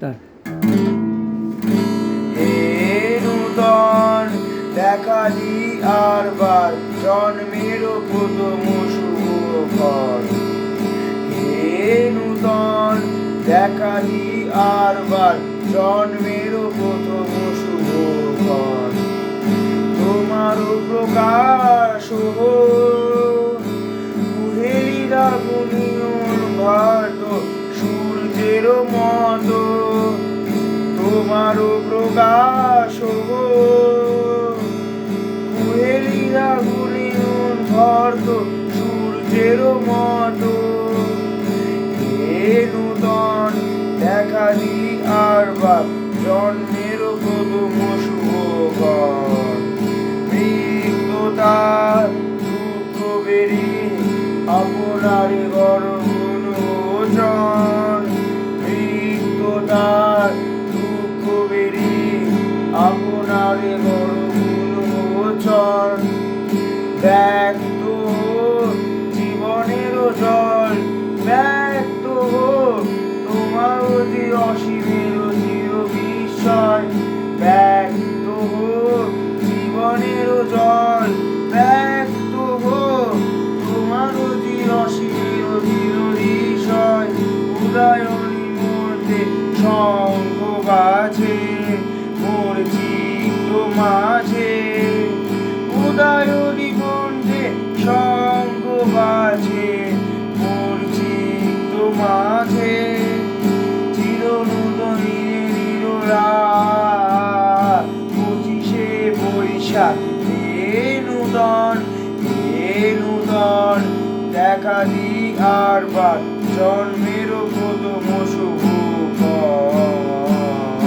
তার নূতন দেখা দি আর বার জন্মের প্রথম শুভক্ষণ। হে নূতন দেখা দি আর বার জন্মের প্রথম শুভক্ষণ। তোমার প্রকাশ কুহেলিরা গুণিয়ন ভাত সূর্যের মতো। তোমার প্রকাশ কুহেলিরা গুণিয়ন ভাত সূর্যের মতো। হে নূতন দেখা দি আর বার জন্মের প্রথম শুভক্ষণ। মৃত্যুতার দুঃখ বেরি আপনার গর্ভমোচন। মৃত্যুতার দুঃখ বেরি আপনার গর্ভমোচন। ব্যক্ত জীবনের জল ব্যক্ত তোমার অতি অসীমের চির বিস্ময়। ব্যক্ত জীবনের জল ব্যক্ত তোমার অতি অসীমের চির বিস্ময়। উদয়নী মধ্যে শঙ্খ বাজে মোর চিত্ত মাঝে। উদয়নী মধ্যে শঙ্খ বাজে মোর চিত্ত মাঝে। চিরনূতনী নিরোলাপ 25শে বৈশাখ। হে নূতন দেখা দি আর বার জন্ম